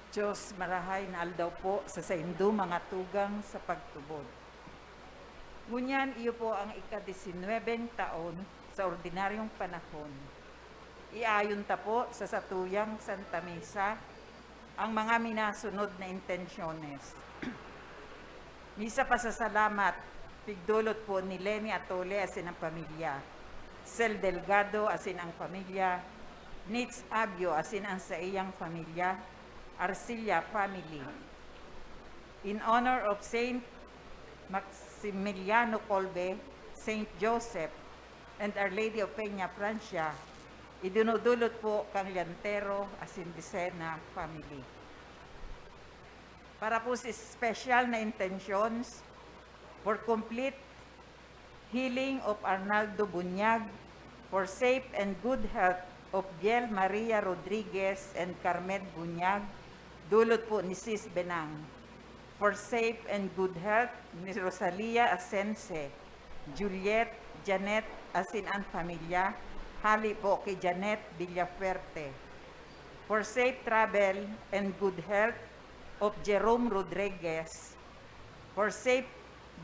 Diyos marahay na aldaw po sa saindo mga tugang sa pagtubod. Ngunyan iyo po ang ika-19 taon sa ordinaryong panahon. Iayon ta po sa satuyang Santa Misa ang mga minasunod na intensyones. Misa pasasalamat, pigdulot po ni Lenny Atole asin ang pamilya, Sel Delgado asin ang pamilya, Nitz Abio asin ang sa iyang pamilya, Arcilla family. In honor of Saint Maximiliano Colbe, Saint Joseph, and Our Lady of Peña Francia, idinudulot po kang Llantero asin Dicena family. Para po sa special na intentions for complete healing of Arnaldo Bunyag, for safe and good health of Biel Maria Rodriguez and Carmen Bunyag, dulot po ni Sis Benang. For safe and good health ni Rosalia Asense, Juliet, Janet asin ang pamilya, hali po kay Janet Villafuerte. For safe travel and good health of Jerome Rodriguez. For safe,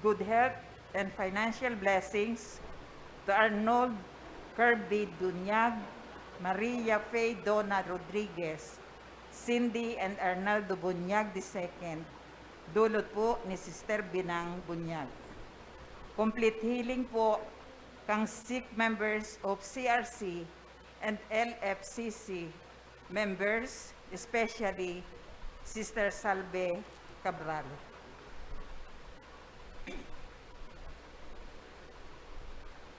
good health and financial blessings to Arnold Kirby Dunyag, Maria Faye Donna Rodriguez, Cindy and Arnaldo Bunyag II, dulot po ni Sister Binang Bunyag. Complete healing po kang sick members of CRC and LFCC members, especially Sister Salve Cabral.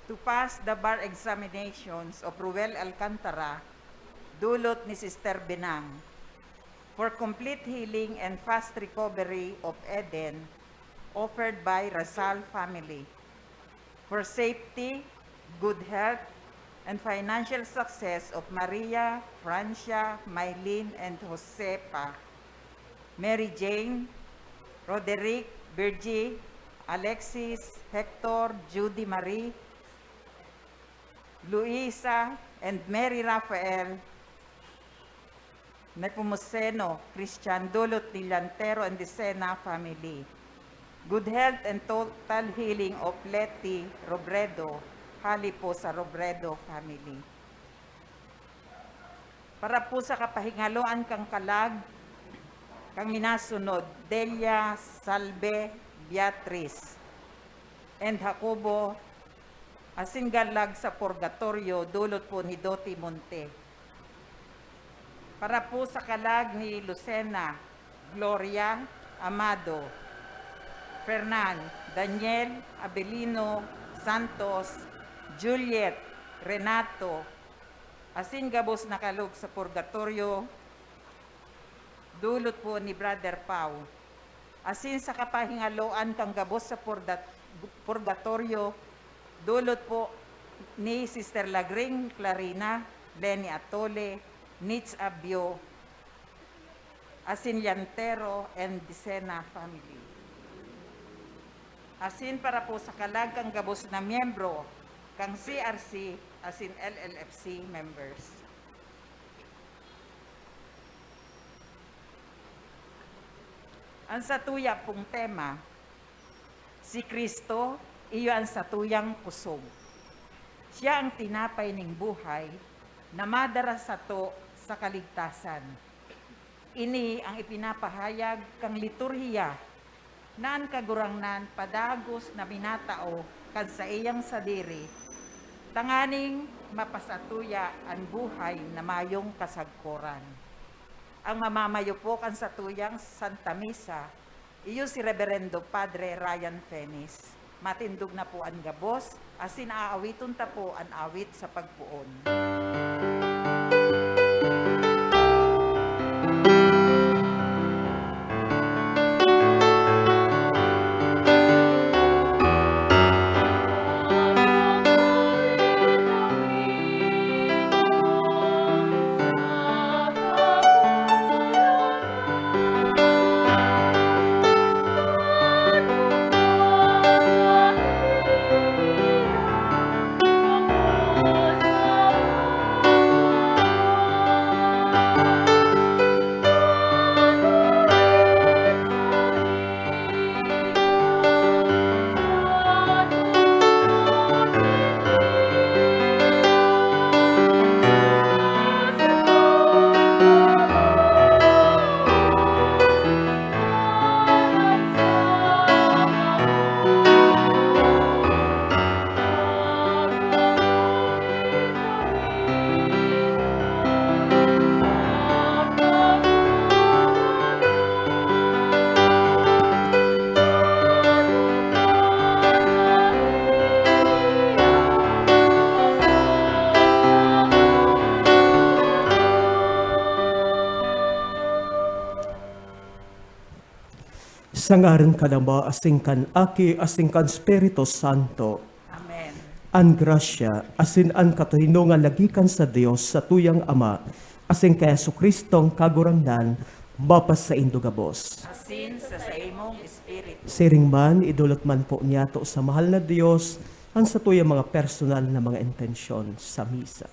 To pass the bar examinations of Ruel Alcantara, dulot ni Sister Benang. For complete healing and fast recovery of Eden, offered by Rasal family. For safety, good health, and financial success of Maria, Francia, Mylene, and Josepa, Mary Jane, Roderick, Virgie, Alexis, Hector, Judy Marie, Luisa, and Mary Rafael, Nepomuceno, Christian, dulot ni Llantero and Dicena family. Good health and total healing of Letty Robredo, hali po sa Robredo family. Para po sa kapahingaloan kang kalag, kang minasunod, Delia Salve Beatriz, and Jacobo asin galag sa purgatorio, dulot po ni Doti Monte. Para po sa kalag ni Lucena, Gloria Amado, Fernan, Daniel Abelino Santos, Juliet, Renato, asin gabos nakalog sa purgatorio, dulot po ni Brother Pau. Asin sa kapahingaloan kang gabos sa purgatorio, dulot po ni Sister Lagring Clarina, Lenny Atole, Nitz Abio, asin Llantero and Dicena family. Asin para po sa kalag kang gabos na miyembro kang CRC asin LLFC members. Ang satuya pong tema, si Kristo, iyo ang satuyang kusog. Siya ang tinapay ning buhay na madara sa to sa kaligtasan. Ini ang ipinapahayag kang liturhiya naan kagurangnan padagos na minatao kad sa iyang sadiri, tanganing mapasatuya ang buhay na mayong kasagkoran. Ang mamamayo po kan satuyang Santa Misa, iyo si Reverendo Padre Ryan Fenis. Matindog na po ang gabos, asin aawiton ta po ang awit sa pagpuon. Sa ngaran kadama asing kan Aki, asing kan Espiritu Santo. Amen. An grasya, asin an katuhinungan lagikan sa Dios sa tuyang Ama, asing kay Jesucristong kagurangnan, mapas sa indugabos. Asin sa imong espiritu. Siring man, idulot man po niya to sa mahal na Dios, ang sa tuyang mga personal na mga intensyon sa misa.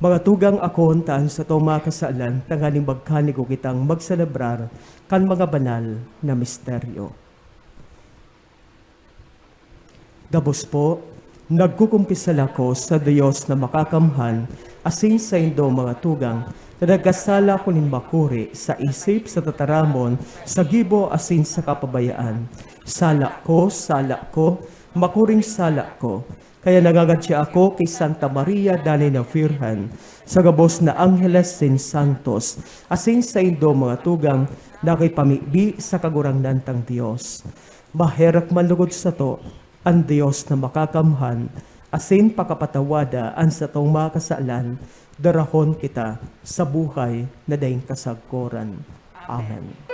Mga tugang akon taan sa to mga kasalan, tanganing magkanig ko kitang magselebrar kan mga banal na misteryo. Gabos po, nagkukumpisal ako sa Diyos na makakamhan, asin sa indo mga tugang, na nagkasala ko nin makuri sa isip, sa tataramon, sa gibo, asin sa kapabayaan. Sala ko, makuring sala ko. Kaya nagagadya ako kay Santa Maria Dani na Virgen, sa gabos na Angeles sin Santos, asin sa indo mga tugang, na kay pamibi sa kagurangnan tang Diyos. Maherak manlugod sa to, ang Diyos na makakamhan, asin pakapatawada ang sa tong mga kasalan, darahon kita sa buhay na daing kasagkoran. Amen.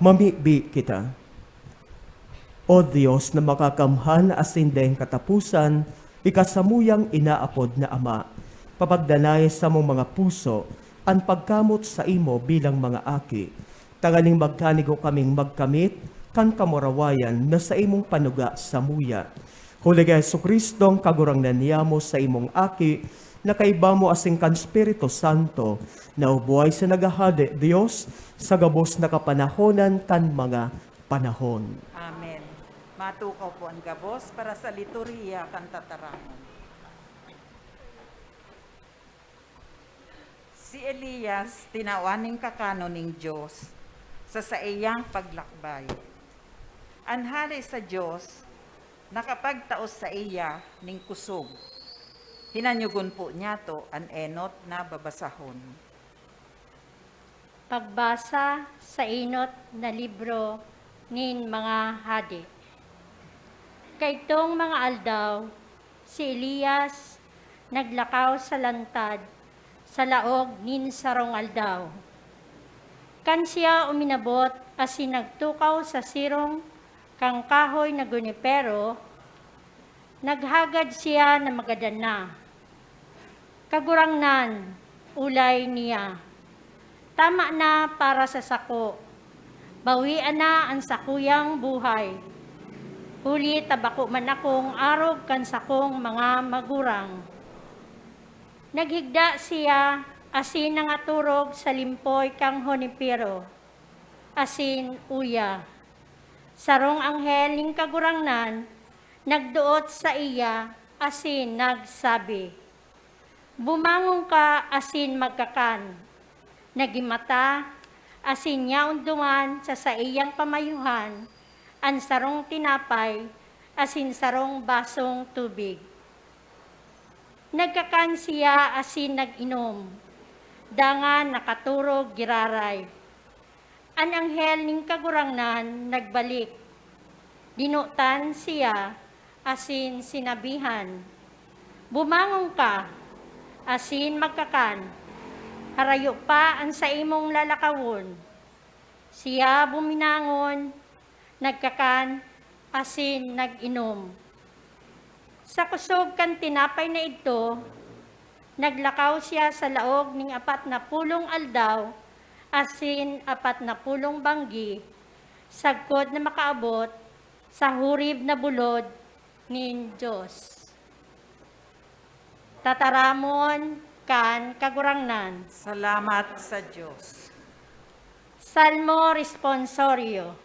Mamibi kita. O Diyos na makakamhan asin deng katapusan, ikasamuyang inaapod na Ama, papagdanay sa mong mga puso, ang pagkamot sa imo bilang mga aki, Tangaling magkanigo kaming magkamit, kan kamurawayan na sa imong panuga sa muya. Huli kay Jesucristong kagurangnan niyamo sa imong aki, na kaiba mo asing kan Espiritu Santo, na ubuhay sa nagahade Dios, sa gabos na kapanahonan kan mga panahon. Amen. Matukaw po ang gabos para sa liturhiya kan tataramon. Si Elias tinawaning kakano ning Diyos sa iyang paglakbay. Anhali sa Diyos, nakapagtaos sa iya ning kusog. Hinanyugon po niya to an enot na babasahon. Pagbasa sa inot na libro nin mga hadi. Kaitong mga aldaw, si Elias naglakaw sa lantad sa laog nin sarong aldaw. Kan siya uminabot asin nagtukaw sa sirong kang kahoy na gunipero, naghagad siya na magadan na. Kagurangnan, ulay niya. Tama na para sa sako. Bawian na ang sakuyang buhay. Huli tabako man akong arog kan sakong mga magurang. Naghigda siya asin nangaturog sa limpoy kang honipiro. Asin uya. Sarong anghel ning kagurangnan, nagduot sa iya asin nagsabi, bumangon ka asin magkakan. Nagimata asin niya unduman sa iyang pamayuhan, ang sarong tinapay asin sarong basong tubig. Nagkakan siya asin nag-inom, dangan nakaturog giraray. Ang anghel ning kagurangnan nagbalik. Dinutan siya asin sinabihan, bumangon ka asin magkakan. Harayo pa ang sa imong lalakawon. Siya buminangon, nagkakan asin nag-inom. Sa kusog kan tinapay na ito, naglakaw siya sa laog ning 40 aldaw, asin 40 banggi, sagkod na makaabot sa hurib na bulod nin Diyos. Tataramon kan kagurangnan. Salamat sa Diyos. Salmo responsorio.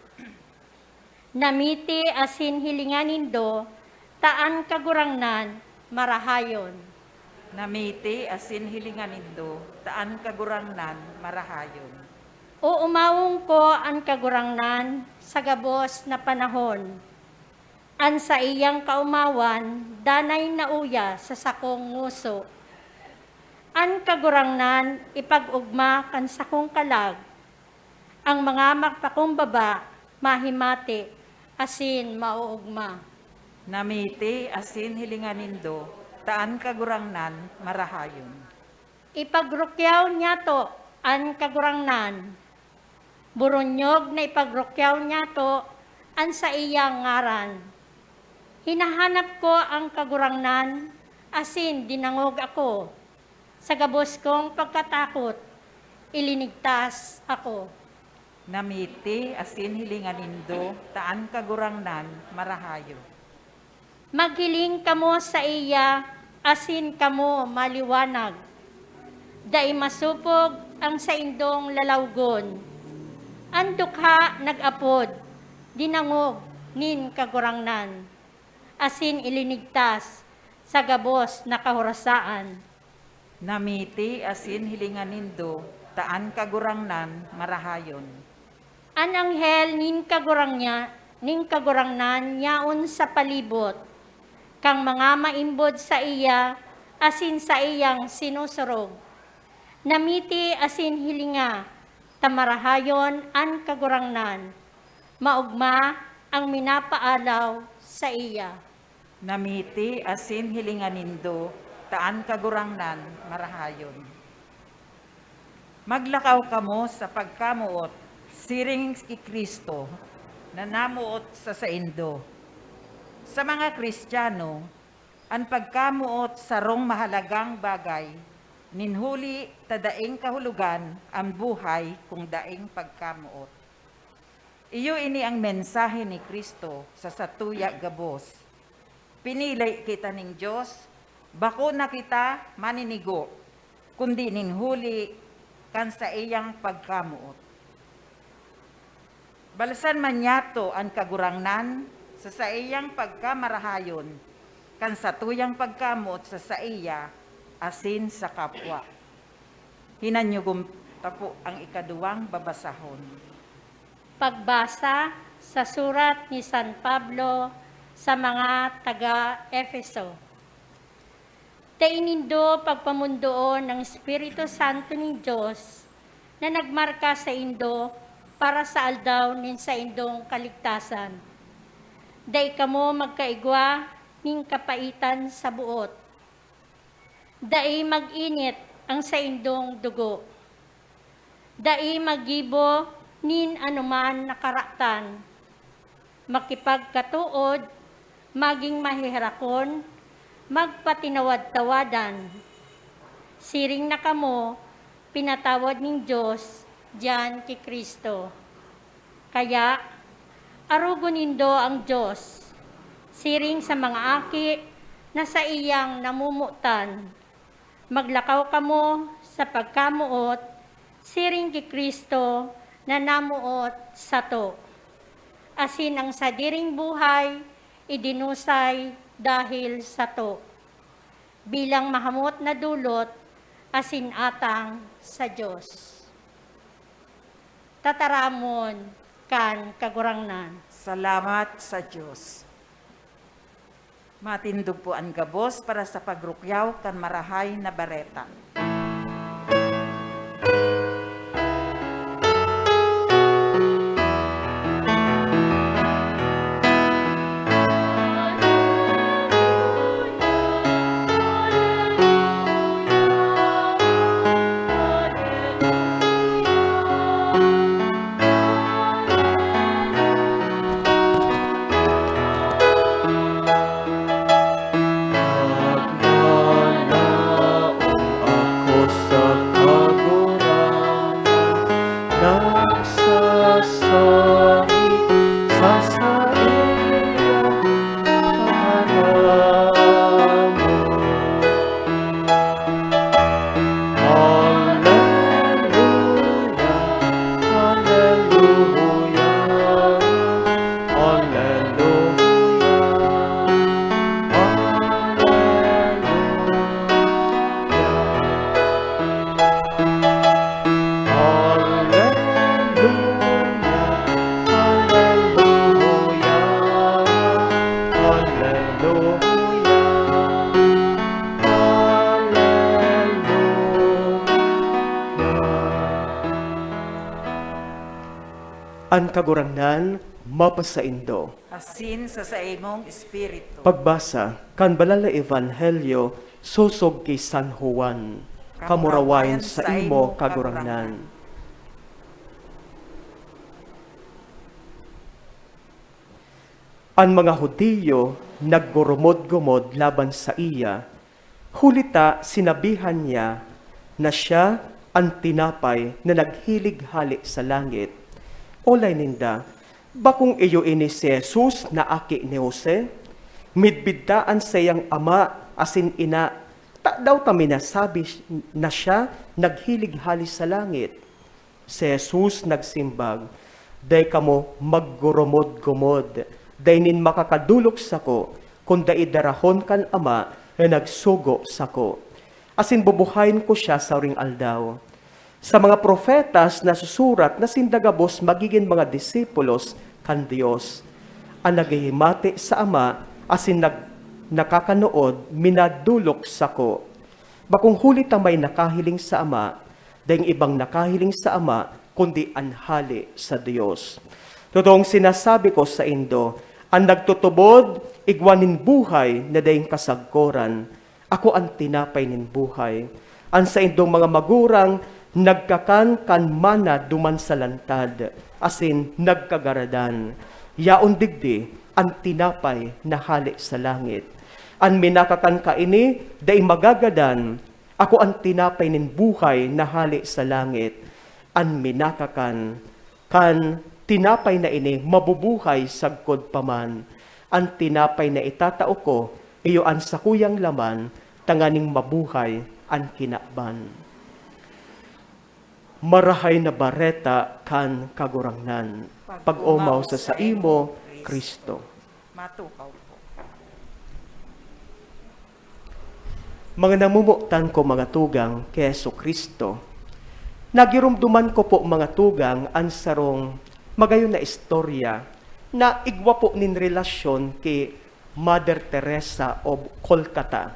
Namiti asin hilinganindo, taan kagurangnan, marahayon. Namiti asin hilinganindo, taan kagurangnan, marahayon. O umawong ko ang kagurangnan sa gabos na panahon. An sa iyang kaumawan, danay na uya sa sakong nguso. An kagurangnan, ipag-ugma kan sakong kalag. Ang mga magpakumbaba, mahimati, asin mauugma. Namiti asin hilinganindo, taan kagurangnan, marahayon. Ipagrukyaw niya to an kagurangnan. Burunyog na ipagrukyaw niya to an sa iyang ngaran. Hinahanap ko ang kagurangnan, asin dinangog ako. Sa gabos kong pagkatakot, ilinigtas ako. Namiti asin hilinganindo, taan kagurangnan, marahayon. Maghiling kamo sa iya, asin kamo maliwanag. Dai masupog ang sa indong lalawgon. Ang dukha nag-apod, dinangog nin kagurangnan. Asin ilinigtas sa gabos na kahorasaan. Namiti asin hilinganindo, taan kagurangnan, marahayon. An anghel nin kagurangnan yaon sa palibot, kang mga maimbod sa iya, asin sa iyang sinusurog. Namiti asin hilinga, tamarahayon an kagurangnan, maugma ang minapaalaw sa iya. Namiti asin hilinganindo, taan kagurangnan, marahayon. Maglakaw kamo sa pagkamuot, siring ki Kristo, na namuot sa saindo. Sa mga Kristiyano, ang pagkamuot sa rong mahalagang bagay, Ninhuli tadaing kahulugan ang buhay kung daing pagkamuot. Iyo ini ang mensahe ni Kristo sa satuya gabos. Pinili kita ning Diyos, bako na kita maninigo, kundi ninhuli kan sa iyang pagkamuot. Balasan man yato ang kagurangnan sa iyang pagkamarahayon, kan sa tuyang pagkamot sa iya, asin sa kapwa. Hinanyugom tapo ang ikaduwang babasahon. Pagbasa sa surat ni San Pablo sa mga taga-Efeso. Tainindo pagpamundoon ng Espiritu Santo ng Diyos na nagmarka sa indo para sa aldaw nin sa indong kaligtasan. Day kamo magkaigwa ning kapaitan sa buot. Dai mag-init ang sa indong dugo. Dai magibo nin anuman nakaraktan. Makipagkatuod, maging mahiharakon, magpatinawad-tawadan. Siring na kamo, pinatawad ng Diyos, diyan kay Kristo. Kaya, arugon nindo ang Diyos, siring sa mga aki na sa iyang namumutan. Maglakaw kamo sa pagkamuot, siring kay Kristo na namuot sa to. Asin ang sadiring buhay, idinusay dahil sa to. Bilang mahamot na dulot, asin atang sa Diyos. Tataramon kan kagurangnan. Salamat sa Diyos. Matindog po ang gabos para sa pagrukyaw kan marahay na bareta. Ang kagurangnan, mapasaindo. Asin sa imong espiritu. Pagbasa, kan balala Evanhelyo, susog kay San Juan, kamurawayan sa imo kagurangnan. Ang mga Hudiyo naggurumod-gumod laban sa iya, hulita sinabihan niya na siya ang tinapay na naghilig-hali sa langit. Olay ninda, bakong iyo ini si Jesus na aki ni Jose? Midbidtaan sa iyang ama asin ina, daw kami nasabi na siya naghilig-hali sa langit. Si Jesus nagsimbag, day kamo maggurumod-gumod, day nin makakadulok sako, kung day darahon kan ama na nagsugo sako. Asin bubuhayin ko siya sa ring aldaw. Sa mga profetas na susurat na sindagabos magiging mga disipulos kan Diyos. Ang naghihimati sa Ama asin nakakanood minadulok sako. Bakong hulit ang may nakahiling sa Ama, dahil ibang nakahiling sa Ama, kundi anhali sa Diyos. Totoong sinasabi ko sa indo, ang nagtutubod, igwanin buhay na dahil kasagkoran. Ako ang tinapay nin buhay. Ang sa indong mga magurang, nagkakan kan mana duman sa lantad, asin nagkagaradan. Yaon digdi, ang tinapay na hali sa langit. An minakakan ka ini, day magagadan, Ako ang tinapay nin buhay na hali sa langit, an minakakan, kan tinapay na ini mabubuhay sagkod paman, ang tinapay na itatao ko, iyo an sakuyang laman, tanganing mabuhay ang kinakban. Marahay na bareta kan kagurangnan, pag-umaw sa saimo, Kristo. Matukaw po. Mga namumuktan ko mga tugang kay Yesu Kristo, nagirumduman ko po mga tugang ang sarong magayon na istorya na igwa po nin relasyon kay Mother Teresa of Kolkata.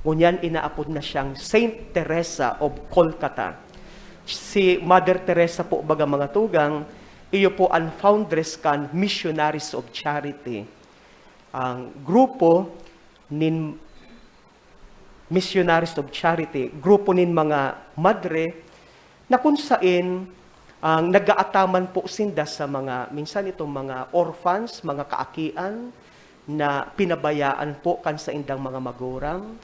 Ngunyan inaapod na siyang Saint Teresa of Kolkata. Si Mother Teresa po baga mga tugang, iyo po ang foundress kan Missionaries of Charity. Ang grupo nin Missionaries of Charity, grupo nin mga madre na kung saan ang nagaataman po sinda sa mga, minsan itong mga orphans, mga kaakian na pinabayaan po kan sa indang mga magurang.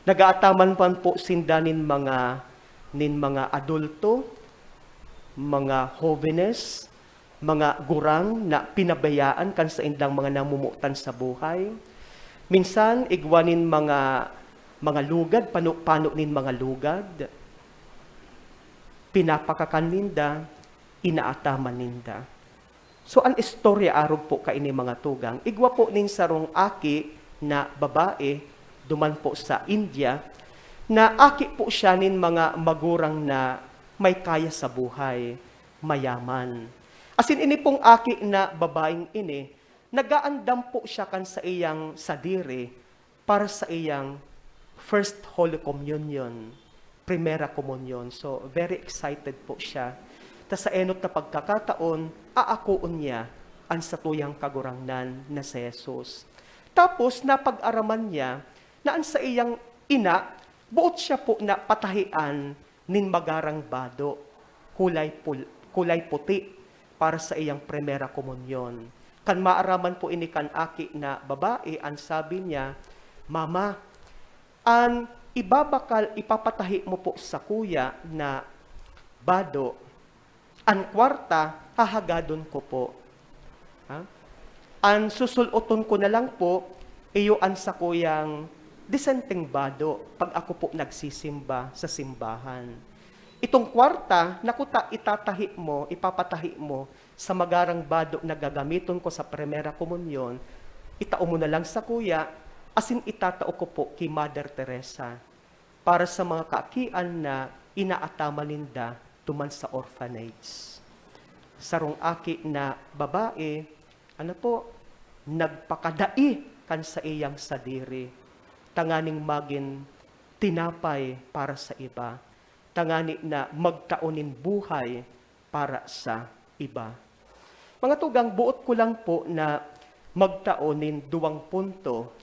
Nagaataman po sinda nin mga adulto, mga jóvenes, mga gurang na pinabayaan kan sa indang mga namumutan sa buhay. Minsan, igwanin mga lugad, pano nin mga lugad, pinapakakan ninda, inaataman ninda. So, ang istorya arog po kaini mga tugang, igwa po nin sarong aki na babae, duman po sa India, na aki po siya nin mga magurang na may kaya sa buhay, mayaman. Asin ini pong aki na babaeng ini, nagaandam po siya kan sa iyang sadiri para sa iyang First Holy Communion, Primera Communion. So, very excited po siya. Tas sa enot na pagkakataon, aakuon niya ang satuyang kagurangnan na si Jesus. Tapos, napag-araman niya na ang sa iyang ina, buot siya po na patahian nin magarang bado, kulay puti, para sa iyang Primera Communion. Kan maaraman po ini kan aki na babae, ang sabi niya, Mama, ang ipapatahi mo po sa kuya na bado, ang kwarta, hahagadon ko po. Ha? Ang susuluton ko na lang po, iyo ang sa kuyang disenteng bado pag ako po nagsisimba sa simbahan. Itong kwarta, nakuta itatahi mo, ipapatahi mo sa magarang bado na gagamiton ko sa Primera Komunyon, itao mo na lang sa kuya, asin itatao ko po kay Mother Teresa para sa mga kaakian na inaatama ninda tuman sa orphanage. Sarong aki na babae, nagpakadai kan sa iyang sadiri. Tanganing magin tinapay para sa iba. Tangani na magtaonin buhay para sa iba. Mga tugang, buot ko lang po na magtaonin 2 punto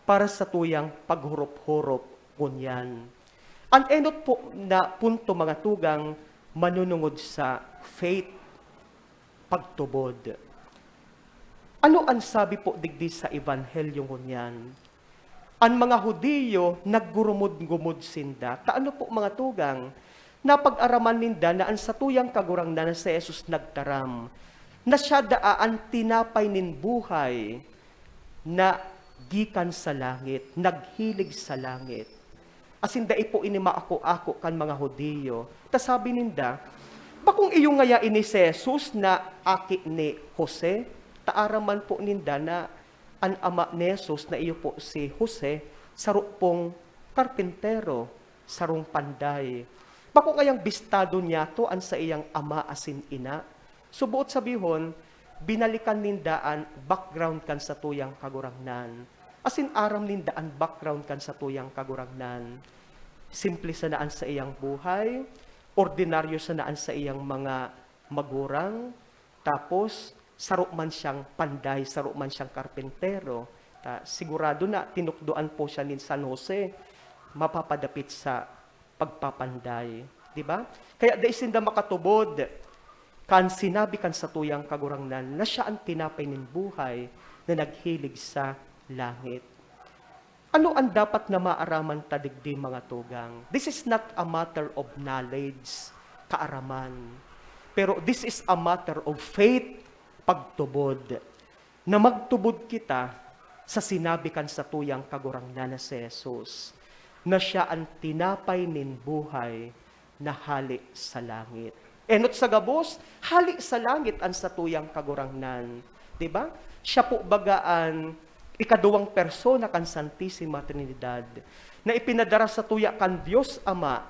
para sa tuyang paghurop-hurop kunyan. Ang enot po na punto mga tugang, manunungod sa faith, pagtubod. Ano ang sabi po digdi sa Ebanghelyo kunyan? Ang mga Hudiyo naggurumod-gumod sinda. Taano po mga tugang, napag-araman ninda na ang satuyang kagurangnan na si Jesus nagtaram, na siya daan tinapay nin buhay na gikan sa langit, naghilig sa langit. Asin dai po ini maako-ako kan mga Hudiyo. Ta sabi ninda, bakong iyo ngaya ini si Jesus na aki ni Jose, taaraman po ninda na ang ama ni Jesus na iyo po si Jose, sarupong karpintero, sarong panday. Bakong kayang bistado niya to an sa iyang ama asin ina. Subuot sabihon, binalikan nindaan background kan sa tuyang kagurangnan. Asin aram nindaan background kan sa tuyang kagurangnan. Simple sa naan sa iyang buhay, ordinaryo sa naan sa iyang mga magurang, tapos sarok man siyang panday, sarok man siyang karpentero. Sigurado na tinukduan po siya ni San Jose, mapapadapit sa pagpapanday. Diba? Kaya daisinda makatubod, kan sinabi kan sa tuyang kagurangnan na siya ang tinapay nin buhay na naghilig sa langit. Ano ang dapat na maaraman tadigdi mga tugang? This is not a matter of knowledge, kaaraman. Pero this is a matter of faith, pagtubod. Na magtubod kita sa sinabi kan sa tuyang kagurangnan na si Jesus, na siya ang tinapay nin buhay na hali sa langit. Enot sa gabos, hali sa langit ang sa tuyang kagurangnan. Diba? Siya po bagaan ikaduwang persona kan Santissima Trinidad, na ipinadara sa tuya kan Diyos Ama,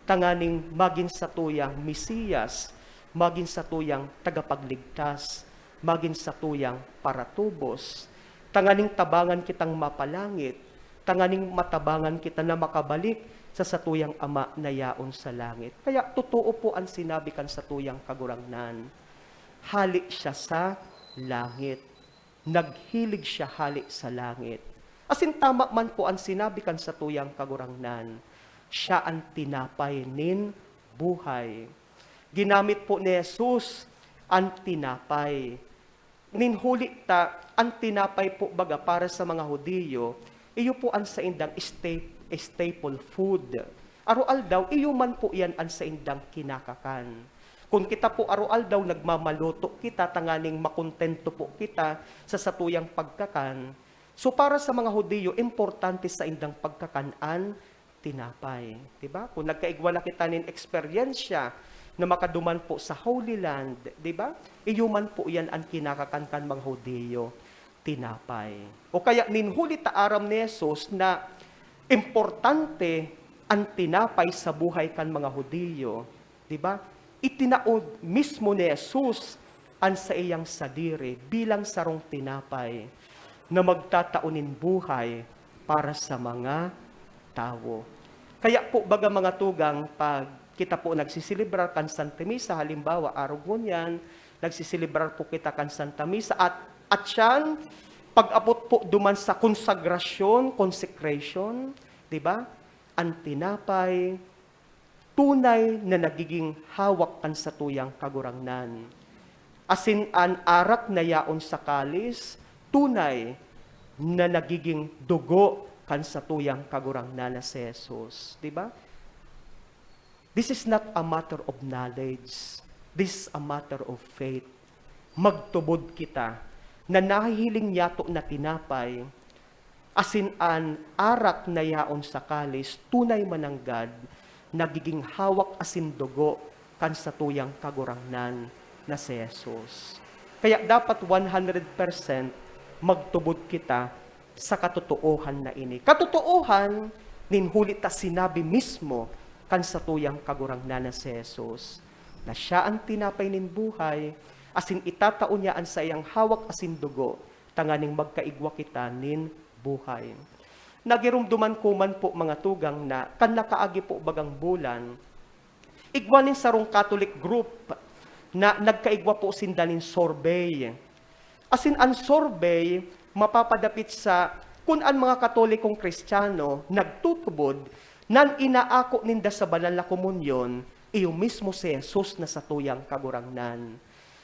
tanganing maging sa tuyang Mesiyas, maging sa tuyang tagapagligtas, maging sa tuyang paratubos, tanganing tabangan kitang mapalangit, tanganing matabangan kita na makabalik sa satuyang Ama na yaon sa langit. Kaya totoo po ang sinabi kan sa tuyang kagurangnan, hali siya sa langit. Naghilig siya hali sa langit. Asin tama man po ang sinabi kan sa tuyang kagurangnan, siya ang tinapay nin buhay. Ginamit po ni Jesus ang tinapay. Ninhuli ta, ang tinapay po baga para sa mga Hudiyo, iyo po ang sa indang staple food. Arual daw, iyo man po yan ang sa indang kinakakan. Kung kita po arual daw nagmamaluto kita, tanganing makontento po kita sa satuyang pagkakan. So para sa mga Hudiyo, importante sa indang pagkakanaan, tinapay. Diba? Kung nagkaigwa na kita nin eksperyensya na makaduman po sa Holy Land, diba? Iyuman po yan ang kinakakankan mga Hudiyo, tinapay. O kaya ninhuli taaram ni Jesus na importante ang tinapay sa buhay kan mga Hudiyo, diba? Itinaod mismo ni Jesus ang sa iyang sadiri bilang sarong tinapay na magtataunin buhay para sa mga tao. Kaya po baga mga tugang, pag kita po nagsisilibrar kan Santa Misa, halimbawa araw ngunyan, nagsisilibrar po kita kan Santa Misa at yan, pag-abot po duman sa konsagrasyon, consecration, di ba? Ang tinapay, tunay na nagiging hawak kan sa tuyang kagurangnan. Asin an arak na yaon sa kalis, tunay na nagiging dugo kan sa tuyang kagurangnan na si Jesus. Diba? This is not a matter of knowledge. This is a matter of faith. Magtubod kita na nahihiling yato na tinapay, asin an arak na yaon sa kalis, tunay mananggad, nagiging hawak asin dugo kan sa tuyang kagurangnan na si Jesus. Kaya dapat 100% magtubod kita sa katotoohan na ini. Katotoohan, ninhuli ta sinabi mismo kan sa tuyang kagurangnan na si Jesus, na siya ang tinapay nin buhay, asin itataon niya ang sa iyang hawak asin dugo, tanganing magkaigwa kita nin buhay. Nagirumduman ko man po mga tugang na kanlakaagi po bagang bulan, igwanin sarong Catholic group na nagkaigwa po sindanin sorbet. Asin ang sorbet, mapapadapit sa kung ang mga Katolikong Kristiyano nagtutubod, nan inaako ninda sa banal na komunyon, iyo mismo si Jesus na sa tuyang kagurangnan.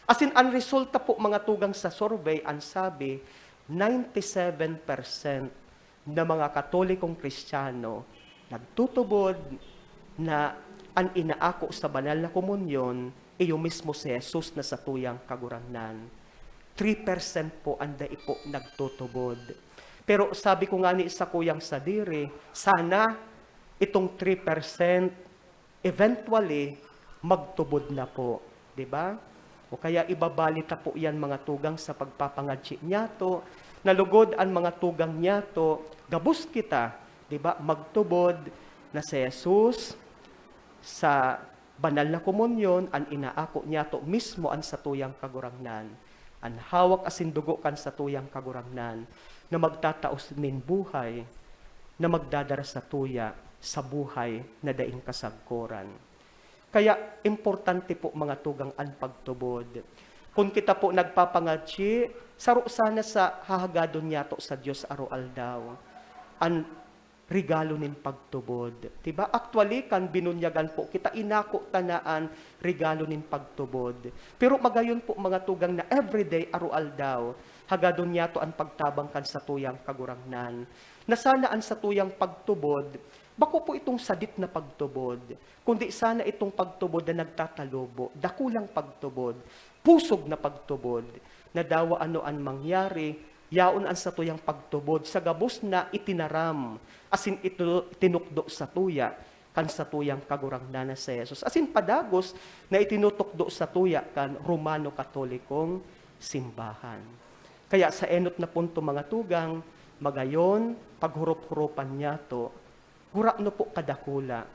Asin ang resulta po mga tugang sa sorbet, ang sabi, 97% na mga Katolikong Kristiyano nagtutubod na ang inaako sa banal na komunyon, iyo mismo si Jesus na sa tuyang kagurangnan. 3% po ang dai po nagtutubod. Pero sabi ko nga ni sa kuyang sadiri, sana itong 3% eventually magtubod na po. Diba? O kaya ibabalita po yan mga tugang sa pagpapangadsi niyato, nalugod ang mga tugang niyato, gabus kita, di ba, magtubod na si Jesus sa banal na komunyon, ang inaako niyato mismo ang satuyang kagurangnan. Ang hawak asin dugo kan satuyang kagurangnan, na magtataos nin buhay, na magdadara sa tuya sa buhay na daing kasagkoran. Kaya importante po mga tugang ang pagtubod. Kung kita po nagpapangadsi, saro sana sa hahagadon niyato sa Diyos arual daw, ang regalo nin pagtubod. Diba? Actually, kan binunyagan po, kita inako tanaan regalo nin pagtubod. Pero magayon po mga tugang na everyday arual daw, hagadon niya to ang pagtabang kan sa tuyang kagurangnan. Nasana ang sa tuyang pagtubod, bako po itong sadit na pagtubod, kundi sana itong pagtubod na nagtatalubo, dakulang pagtubod, pusog na pagtubod, na dawa ano ang mangyari, yaon ang sa tuyang pagtubod, sa gabos na itinaram, asin ito tinukdo sa tuya, kan sa tuyang kagurangnan na sa Jesus. Asin padagos na itinutukdo sa tuya kan Romano Katolikong simbahan. Kaya sa enot na punto mga tugang, magayon, paghurup-hurupan niya to, gura no po kadakula,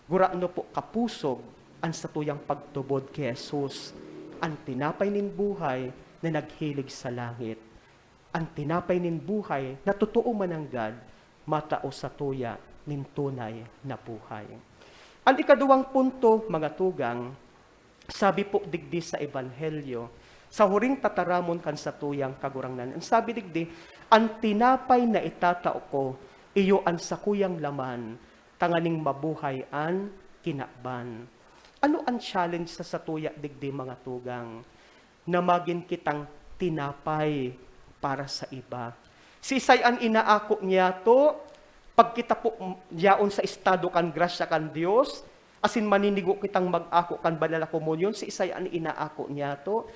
gura no po kapusog, ang sa tuyang pagtubod kay Jesus, ang tinapay nin buhay na naghilig sa langit, ang tinapay nin buhay na totoo mananggad, matao sa tuya nin tunay na buhay. Ang ikaduwang punto, mga tugang, sabi po digdi sa Ebanghelyo, sa huring tataramon kan sa tuyang kagurangnan, ang sabi digdi, ang tinapay na itatao ko, iyo ang sakuyang laman, tanganing mabuhay an kinakban. Ano ang challenge sa satuya digdi mga tugang? Na magin kitang tinapay para sa iba. Si Isay ang inaako niya to, pag kita po yaon sa estado kan grasya kan Dios, asin maninigo kitang mag-ako kan banal na komunyon, si Isay ang inaako niya to,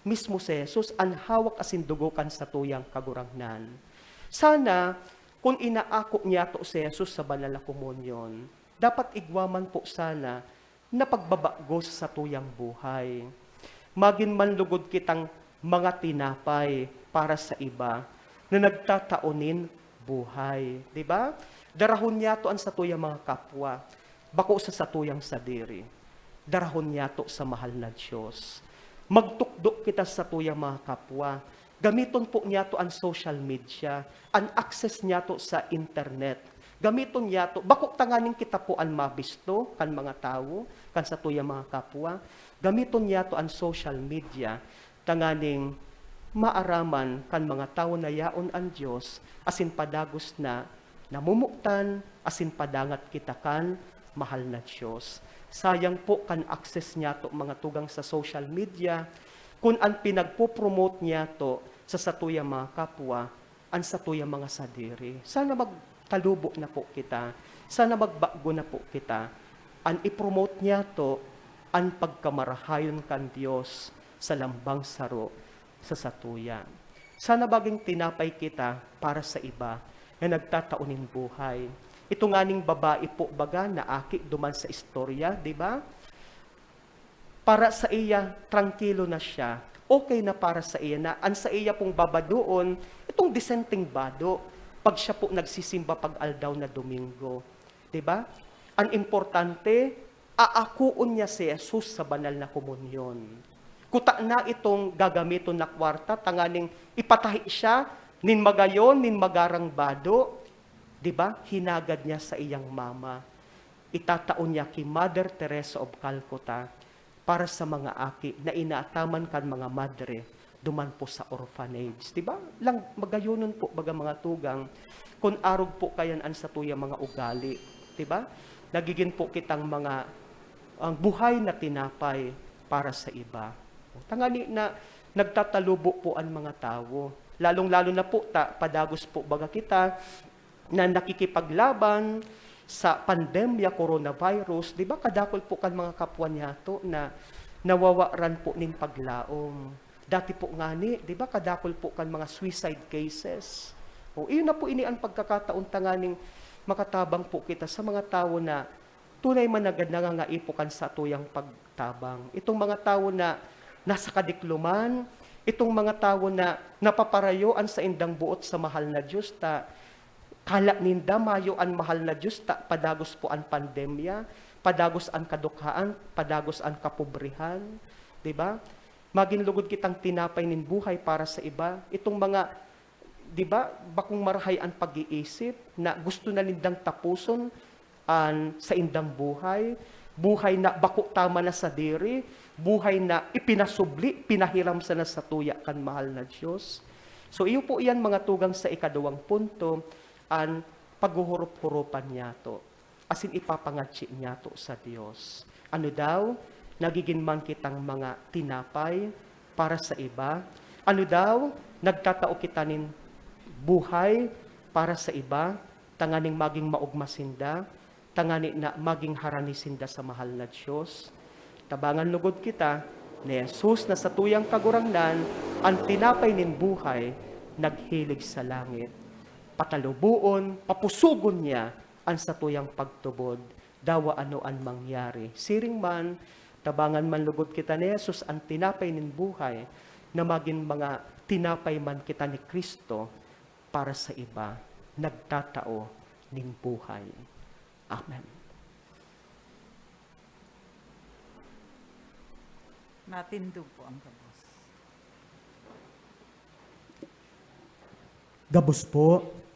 mismo si Jesus ang hawak asin dugo kan sa tuyang kagurangnan. Sana kung inaako niya to si Jesus sa banal na komunyon, dapat igwaman po sana na pagbabagos sa tuyang buhay. Magin manlugod kitang mga tinapay para sa iba na nagtataonin buhay. Di ba? Darahon niya to ang sa tuyang mga kapwa. Bako sa satuyang sadiri. Darahon niya to sa mahal na Diyos. Magtukdo kita sa tuyang mga kapwa. Gamiton po niya to ang social media. Ang access niya to sa internet. Gamiton niya to. Bako tanganing kita po ang mabisto kan mga tao, kan sa tuyang mga kapwa. Gamiton niya to ang social media. Tanganing maaraman kan mga tao na yaon ang Diyos, asin padagos na namumuktan, asin padangat kita kan mahal na Diyos. Sayang po kan access niya to mga tugang sa social media, kung ang pinagpo-promote niya to sa satuyang mga kapwa, ang satuyang mga sadiri. Sana magtalubo na po kita, sana magbago na po kita, ang ipromote niya to, ang pagkamarahayon kan Diyos sa lambang saro sa satuya. Sana baging tinapay kita para sa iba na nagtataonin buhay. Ito nganing babae po baga na aki duman sa istorya, di ba? Para sa iya, tranquilo na siya. Okay na para sa iya na ang sa iya pong babadoon, itong disenteng bado, pag siya po nagsisimba pag aldaw na Domingo. Di ba? Ang importante, aakuon niya si Jesus sa banal na komunyon. Kuta na itong gagamiton na kwarta, tanganing ipatahi siya, nin magayon, nin magarang bado, di ba? Hinagad niya sa iyang mama. Itataon niya kay Mother Teresa of Calcutta para sa mga aki na inaataman kan mga madre duman po sa orphanage. Di ba? Lang magayonon po baga mga tugang, kung arog po kayan an sa tuya mga ugali. Di ba? Nagiging po kitang mga ang buhay na tinapay para sa iba. Tangani na nagtatalubo po ang mga tao. Lalong-lalo na po padagos po baga kita na nakikipaglaban sa pandemya coronavirus. Di ba kadakol po kan mga kapwa niya to na nawawaran po ning paglaom. Dati po ngani, di ba kadakol po kan mga suicide cases. O iyon na po ini ang pagkakataon tanganing makatabang po kita sa mga tao na tunay managad nangangaipokan sa tuyang pagtabang. Itong mga tao na nasa kadikluman, itong mga tao na napaparayuan sa indang buot sa mahal na Diyos, kala ninda mayo ang mahal na Diyos, padagos po ang pandemya, padagos ang kadukhaan, padagos ang kapobrihan, di ba? Maginlugod kitang tinapay nin buhay para sa iba. Itong mga, di ba, bakong marahay ang pag-iisip na gusto na nindang tapuson sa indang buhay, buhay na bako tama na sa diri, buhay na ipinasubli, pinahiram sa na sa tuya kan mahal na Diyos. So iyo po iyan mga tugang sa ikadawang punto, ang paghuhurup-hurupan niya to, asin ipapangatsi niya to sa Diyos. Ano daw? Nagiging man kitang mga tinapay para sa iba, Ano daw? Nagtatao kita nin buhay para sa iba, tanganing maging maugmasinda, tangani na maging haranisinda sa mahal na Diyos. Tabangan lugod kita, ni Jesus na sa tuyang kagurangnan, ang tinapay nin buhay, naghilig sa langit. Patalubuon, papusugon niya, ang sa tuyang pagtubod, dawa ano ang mangyari. Siring man, tabangan man lugod kita ni Jesus, ang tinapay nin buhay, na maging mga tinapay man kita ni Kristo para sa iba, nagtatao ning buhay. Amen. Natindog po ang gabos. Gabos po,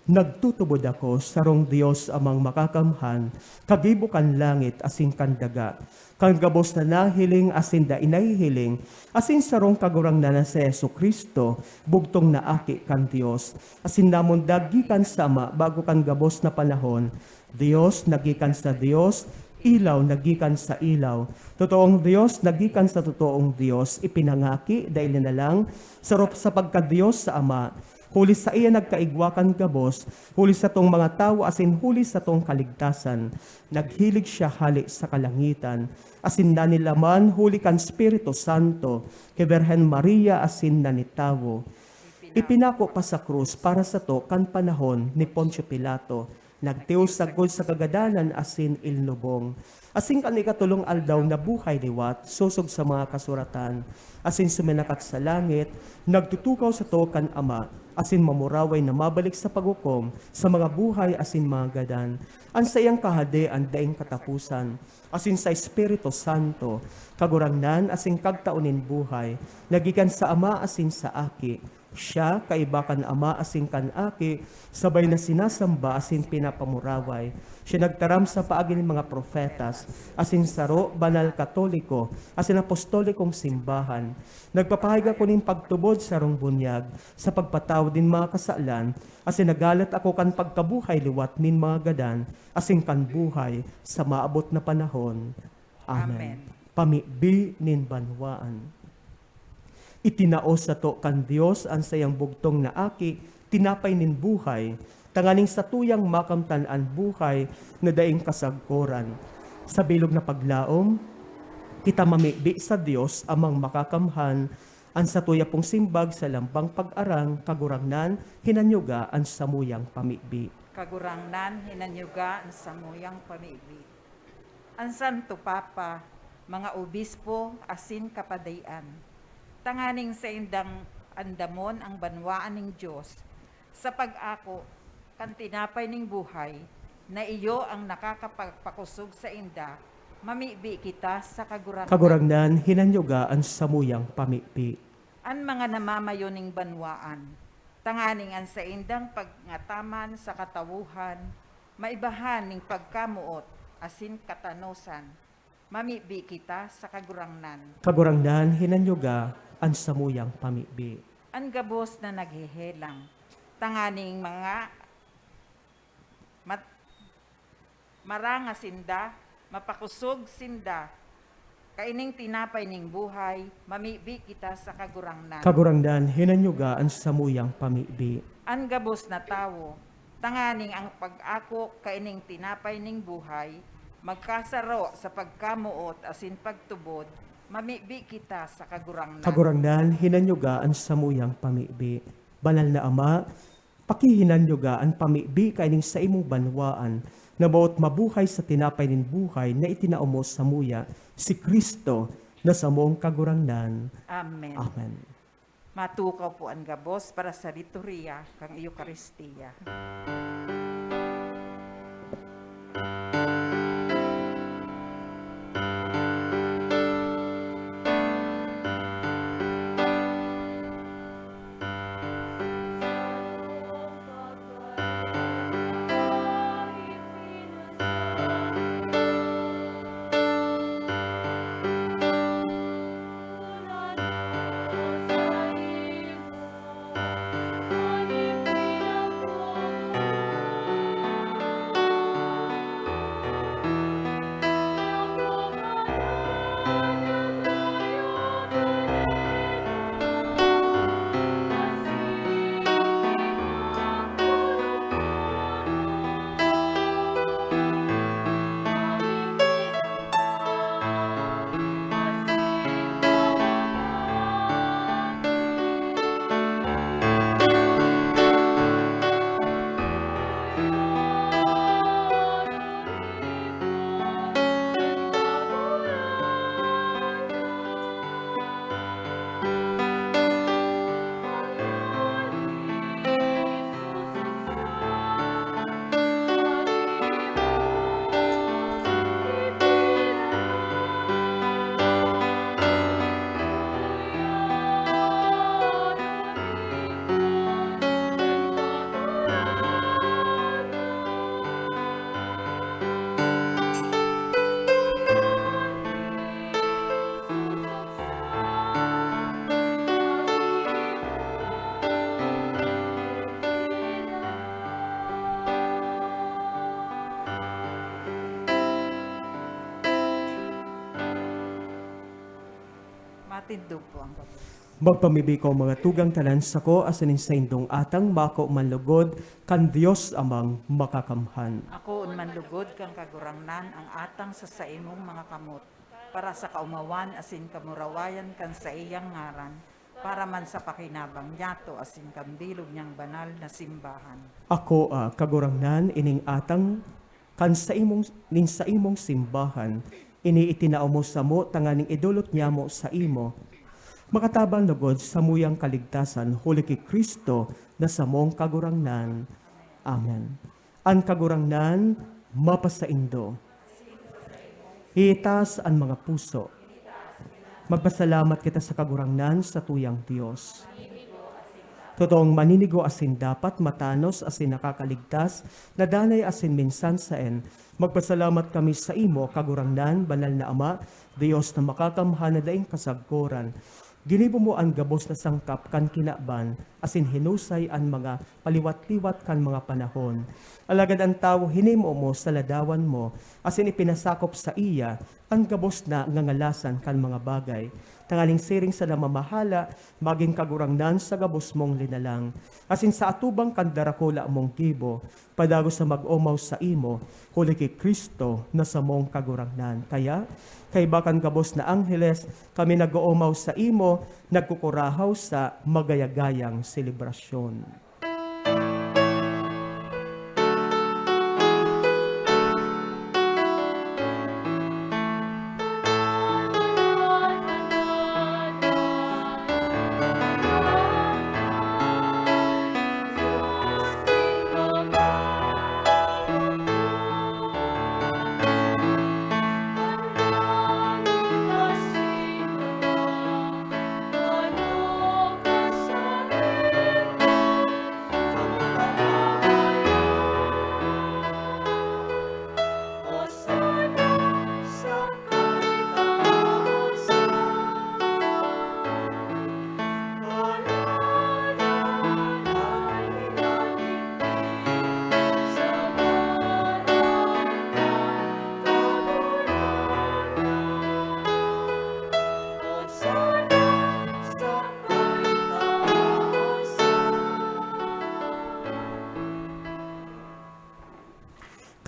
nagtutubod ako sarong Dios amang makakamhan, kagibukan langit asin kandaga, kang gabos na nahiling asin da inahihiling, asin sarong kagurang na sa Yesu Kristo, bugtong na aki kan Dios, asin namon dagikan sama bago kan gabos na panahon, Dios nagikan sa Dios, ilaw nagikan sa ilaw. Totoong Diyos nagikan sa totoong Diyos, ipinangaki dahil na lang sarop sa pagka-Diyos sa Ama. Huli sa iya nagkaigwakan gabos, huli sa tong mga tao asin huli sa tong kaligtasan. Naghilig siya hali sa kalangitan. Asin na nilaman huli kan Espiritu Santo, kay Berhen Maria asin na nitawo. Ipinako pa sa krus para sa to kan panahon ni Poncio Pilato. Nagtiw sagol sa kagadanan asin ilnubong. Asin kan ikatulong aldaw na buhay liwat, susog sa mga kasuratan. Asin suminakat sa langit, nagtutukaw sa to kan Ama, asin mamuraway na mabalik sa paghukom sa mga buhay asin mga gadan. Ang sayang kahadean daing katapusan, asin sa Espiritu Santo, kagurangnan asin kagtaunin buhay, nagikan sa Ama asin sa Aki. Siya, kaibakan Ama asin kan Aki, sabay na sinasamba asin pinapamuraway. Siya nagtaram sa paagi ng mga profetas, asin saro, banal katoliko, asin apostolikong simbahan. Nagpapahiga ko nin pagtubod sa rong bunyag, sa pagpataw din mga kasalan, asin nagalat ako kan pagkabuhay liwat min mga gadan, asin kan buhay sa maabot na panahon. Amen. Amen. Pamibi nin banwaan. Itinaos sa to kan Dios ang sayang bugtong na aki, tinapay nin buhay, tanganing sa tuyang makamtan-an buhay na daing kasagkoran. Sa bilog na paglaom, kita mamibi sa Dios amang makakamhan, ang sa tuya pong simbag sa lambang pag-arang, kagurangnan, hinanyuga ang samuyang pamibi. Kagurangnan, hinanyuga ang samuyang pamibi. Ang Santo Papa, mga obispo, asin kapadayan, tanganing sa indang andamon ang banwaan ng Diyos, sa pag-ako, kan tinapay ning buhay, na iyo ang nakakapagpakusog sa inda, mamibi kita sa kagurangnan. Kagurangnan, hinanyuga ang samuyang pamibi. An mga namamayo ning banwaan, tanganing an sa indang pagngataman sa katawuhan, maibahan ning pagkamuot, asin katanosan, mamibi kita sa kagurangnan. Kagurangnan, hinanyuga ang samuyang pamibi. Ang gabos na naghihelang, tanganing mga maranga sinda, mapakusog sinda, kaining tinapay ning buhay, mamibi kita sa kagurangnan. Kagurangnan, hinanyuga ang samuyang pamibi. Ang gabos na tawo, tanganing ang pag-ako kaining tinapay ning buhay, magkasaro sa pagkamuot asin pagtubod, mamibi kita sa kagurangnan. Kagurangnan, hinanyuga ang samuyang pamibi. Banal na Ama, pakihinanyuga ang pamibi kaining sa imong banwaan, na bawat mabuhay sa tinapay nin buhay na itinaumos sa muya, si Kristo na sa mong kagurangnan. Amen. Amen. Matukaw po ang gabos para sa liturhiya kang Eucharistia. matindog po ang gabos. Magpamibi ko mga tugang tanan sako asin sa indong atang mako manlugod kan Dios amang makakamhan. Ako unman lugod kang kagurangnan ang atang sa saimong mga kamot, para sa kaumawan asin kamurawayan kan sa iyang ngaran, para man sa pakinabang niyato asin kambilog niyang banal na simbahan. Ako kagurangnan ining atang kan sa imong simbahan ini itinao mo sa mo tanganing idulot niya mo sa imo. Makatabang lugod sa muyang kaligtasan huli kay Kristo na sa mong kagurangnan. Amen. Ang kagurangnan mapasaindo. Hitas ang mga puso. Magpasalamat kita sa kagurangnan sa tuyang Diyos. Totoong maninigo asin dapat matanos asin nakakaligtas, na danay asin minsan saen. Magpasalamat kami sa imo, kagurangnan, banal na Ama, Diyos na makakamhan na daing kasagkuran. Ginibo mo ang gabos na sangkap kan kinaban, asin hinusay ang mga paliwat-liwat kan mga panahon. Alagad ang tao hinimo mo sa ladawan mo, asin ipinasakop sa iya ang gabos na ngangalasan kan mga bagay. Tangaling siring sa namamahala, maging kagurangnan sa gabos mong linalang. Asin sa atubang kandarakula mong gibo, padago sa mag-umaw sa imo, huli kay Kristo na sa mong kagurangnan. Kaya, kay bakan gabos na angheles, kami nag-uumaw sa imo, nagkukurahaw sa magayagayang selebrasyon.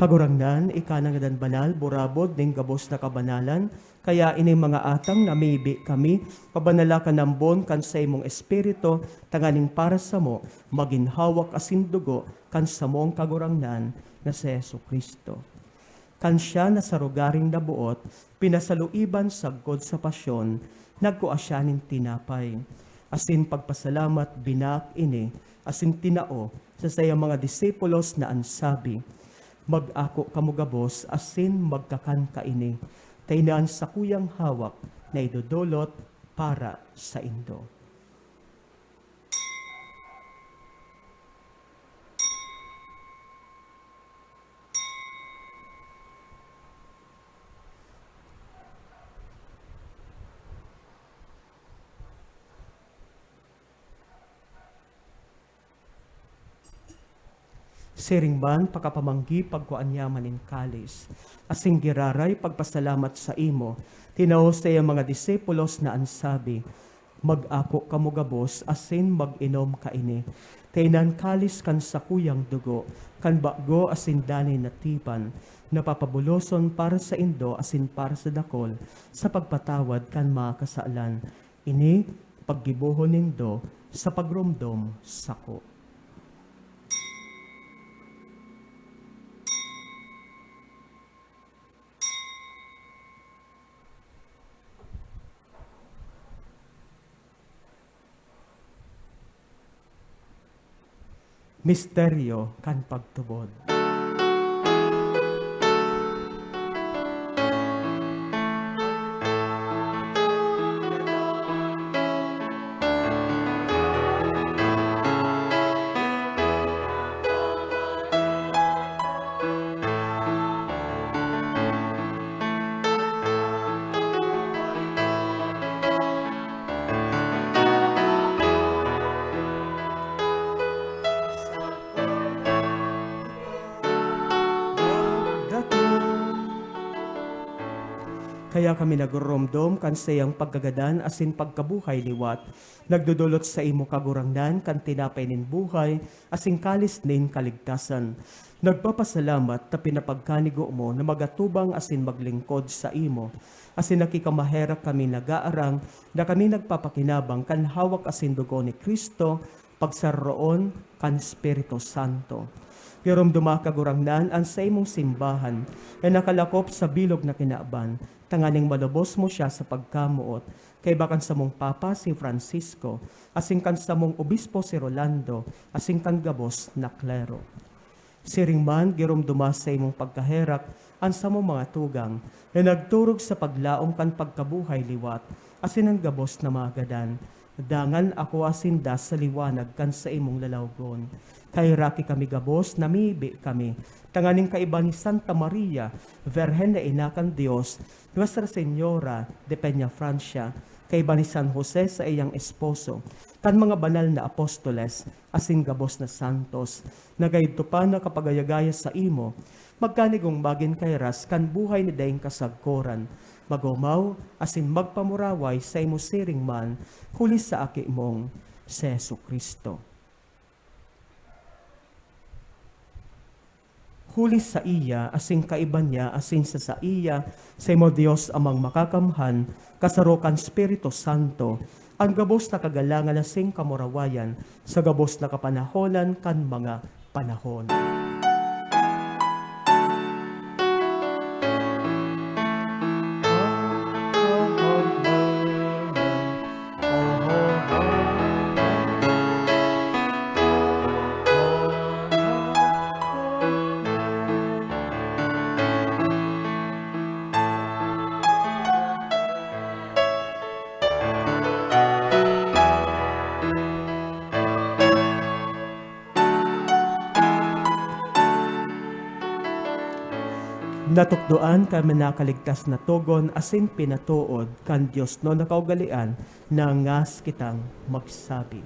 Kagurangnan, ikanang dan banal, burabod, ning gabos na kabanalan, kaya ini mga atang namibi kami, pabanalakan ng bon kan sa imong espiritu, tanganing para sa mo, maginhawak asin dugo, kan sa mong kagurangnan, na si Yesu Kristo. Kan siya na sa rugaring nabuot, pinasaluiban sagkod sa pasyon, nagkuasyanin tinapay. Asin pagpasalamat binak ini, asin tinao, sa sayang mga disipulos na ansabi, mag-ako kamugabos asin magkakan kaini, tainaan sa kuyang hawak na idudulot para sa indo. Siring man pakapamanggi pagkuanyaman in kalis, asing giraray pagpasalamat sa imo, tinaw sa iyang mga disipulos na ansabi, mag-ako kamugabos asin mag-inom kaini, tainan kalis kan sa kuyang dugo, kan bago asin danay natipan, napapabuloson para sa indo asin para sa dakol, sa pagpatawad kan mga kasaalan, ini paggibuhon nindo sa pagrumdom sako. Misteryo kan pagtubod. Kaya kami nagurumdom kan sayang pagkagadan asin pagkabuhay liwat. Nagdudulot sa imo kagurangnan kan tinapay nin buhay asin kalis nin kaligtasan. Nagpapasalamat ta pinapagkanigo mo na magatubang asin maglingkod sa imo. Asin nakikamaherak kami nagaarang na kami nagpapakinabang kan hawak asin dugo ni Kristo pagsaroon kan Espiritu Santo. Yarom dumakagurangnan ang sa imong simbahan na nakalakop sa bilog na kinaaban, tanganing malubos mo siya sa pagkamuot, kay bakan sa mong Papa si Francisco, asing kan sa mong Obispo si Rolando, asing kan gabos na klero. Siring man, girom dumas sa imong pagkaherak, ang sa mong mga tugang, na nagturog sa paglaom kan pagkabuhay liwat, asin ang gabos na mga gadan, dangan ako asinda sa liwanag kan sa imong lalawgon. Kay raki kami gabos, namibi kami. Tanganing kaiba ni Santa Maria, Virgen na Inakan Dios, Nuestra Señora de Peña Francia, kaiba ni San Jose sa iyang esposo, kan mga banal na apostoles, asin gabos na santos, nagayto pa na kapagayagaya sa imo, magkanigong magin kay ras kan buhay ni daing kasagkoran, magumaw, asin magpamuraway sa imo siring man, huli sa aki mong si Jesucristo. Huli sa iya, asing kaiban niya, asing sa iya, sa imo Diyos amang makakamhan, kasarokan Espiritu Santo, ang gabos na kagalangan asing kamurawayan, sa gabos na kapanahonan kan mga panahon. Natukdoan kami nakaligtas na togon asin pinatuod kan Dios no nakaugalian na ngas kitang magsabi.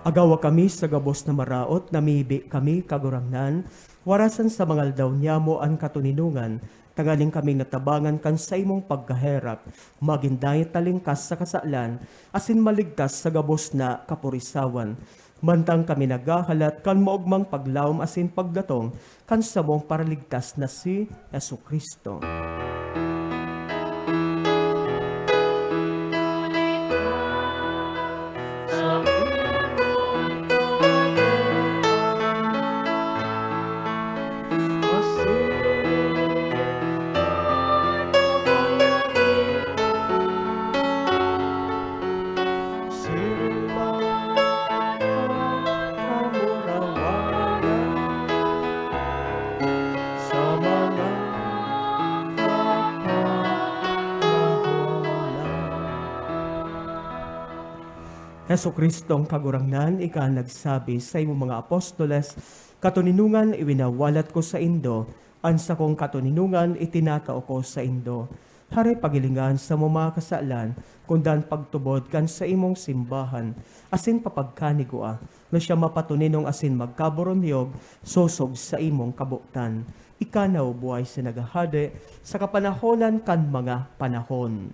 Agawa kami sa gabos na maraot, namibi kami kagurangnan, warasan sa mga aldaw niya mo ang katuninungan, tangaling kaming natabangan kan sa imong pagkaherap, maginday talingkas sa kasalan, asin maligtas sa gabos na kapurisawan. Mantang kami nagahalat kan maugmang paglaom asin pagdatong, kan sa mong paraligtas na si Jesucristo. Heso Kristong kagurangnan, ika nagsabi sa imong mga apostoles, katuninungan iwinawalat ko sa indo, ansa kong katuninungan itinatao ko sa indo. Hare pagilingan sa mga kasalan, kundan pagtubod kan sa imong simbahan, asin papagkanigua, no siya mapatuninong asin magkaboronyog, sosog sa imong kabuktan. Ikanaw buhay sinagahade, sa kapanahonan kan mga panahon.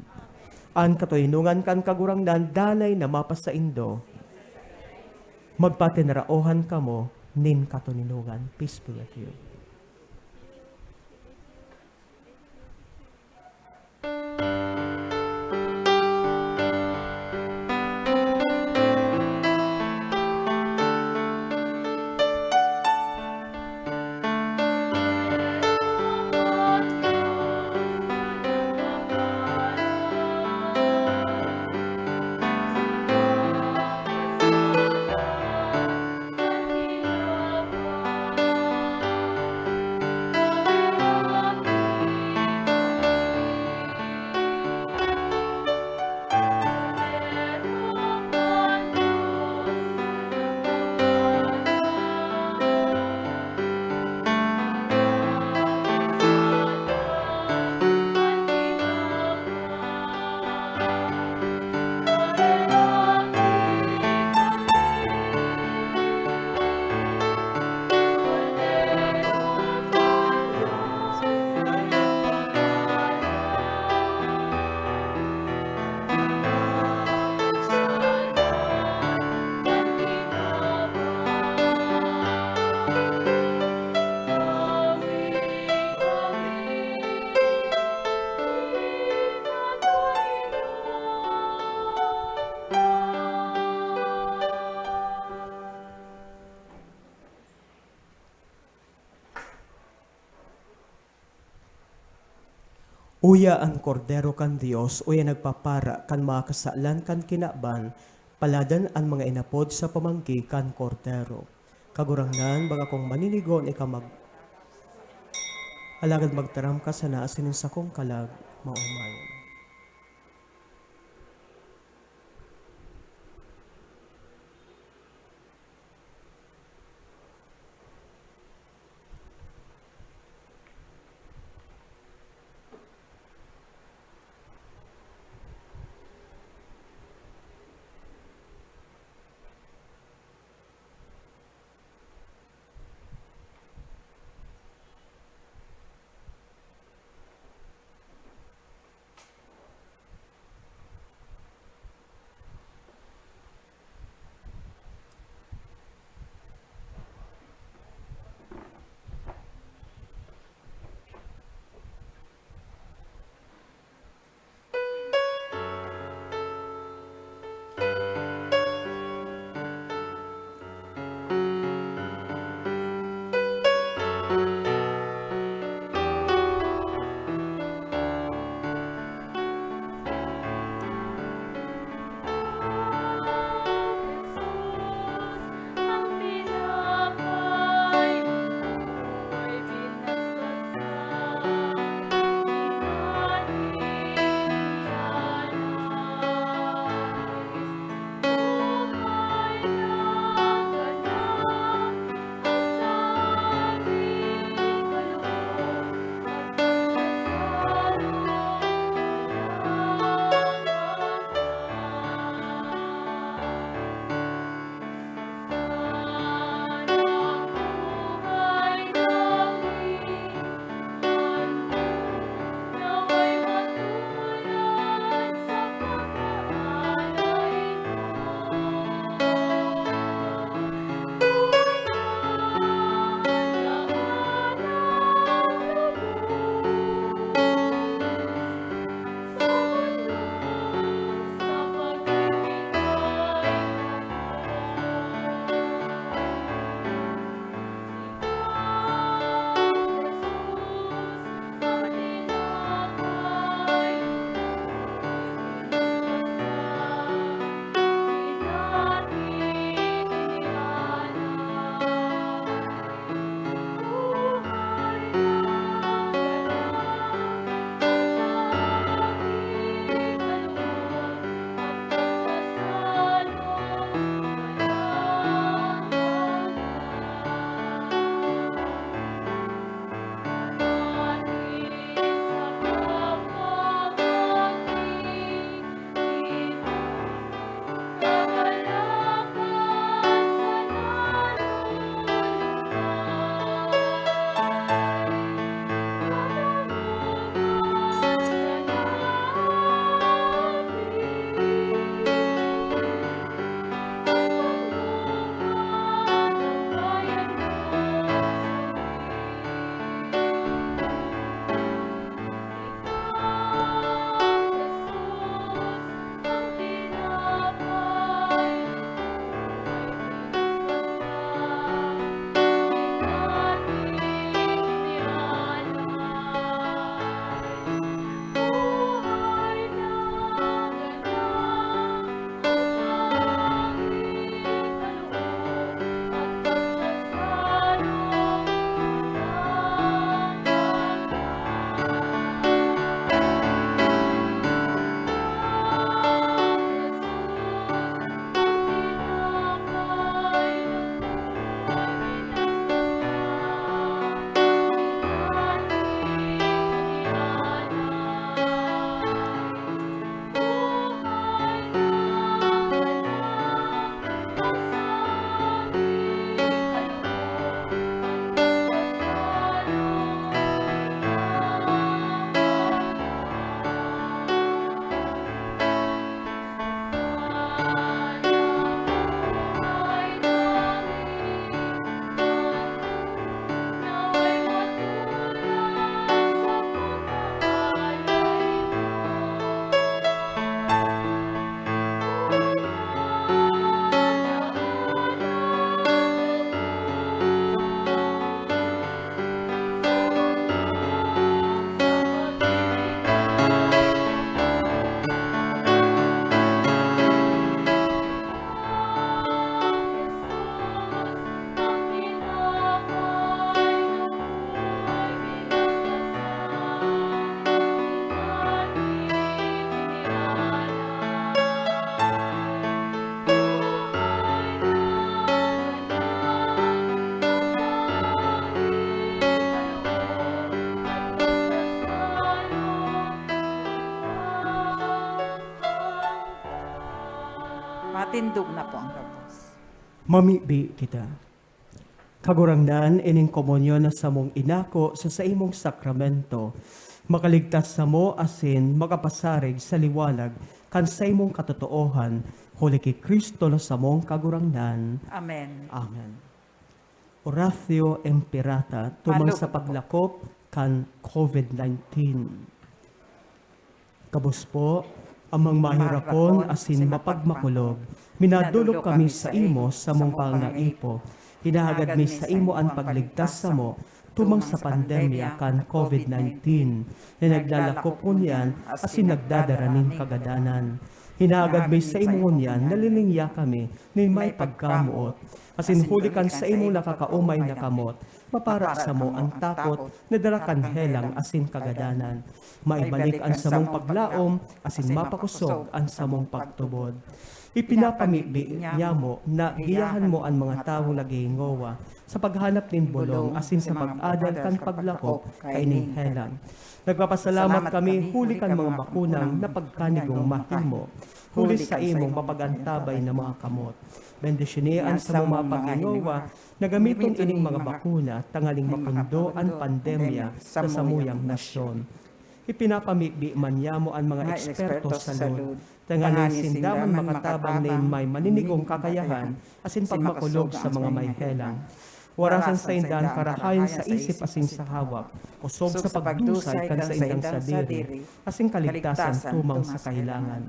An katuinungan kan kagurangnan danay na mapasaindo. Magpatinaraohan kamo nin katuninungan. Peace be with you. Uya ang kordero kan Dios, uya nagpapara kan mga kasalan kan kinaban, paladan ang mga inapod sa pamangki kan kordero. Kagurangnan, baga kong maninigon, alagad magtaram ka sa naasin sa kong kalag, maumay. Matindog na po ang gabos. Mamibi kita. Kagurangnan ining komunyon na sa mong inako sa imong sakramento, makaligtas sa mo asin makapasarig sa liwanag kan sa imong katotoohan, huli ki Kristo na sa mong kagurangnan. Amen. Amen. Oratio Imperata, tumang sa Malugod po. paglakop kan COVID-19. Kabus po, amang mahirapon asin mapagmakulog, minadulok kami sa imo sa mong pangaipo, hinahagad mi sa imo ang pagligtas sa mo, tumang sa pandemya kan COVID-19, na naglalakop ngunyan asin nagdadaraning kagadanan. Hinagad mi sa imo ngunyan, nalilingya kami, ni may pagkamuot, asin huli kan sa imo nakakaumay na kamot, mapara sa mo ang takot, nadarakan helang asin kagadanan. Maibalik ang samong paglaom, asin mapakusog ang samong pagtubod. Ipinapamibi niya mo na giyahan mo ang mga taong naghihingowa sa paghanap nin bulong asin sa pag-adal kan paglakop kay ning helang. Nagpapasalamat kami huli kan mga bakunang na pagkanigong mahimo, huli sa imong mapagantabay na mga kamot. Bendisyonian sa mga paghingowa na gamiton ining mga bakuna tangaling mapundo ang pandemya sa samuyang nasyon. Ipinapamibi man niya mo ang mga eksperto sa lod, tangaling sindaman makatabang na may maninigong kakayahan asin pagmakulog sa mga may helang. Warasan sa indang karahayan sa isip asin sa hawak, kusog sa pagdusay kan sa indang sadiri, asin kaligtasan tumang sa kailangan.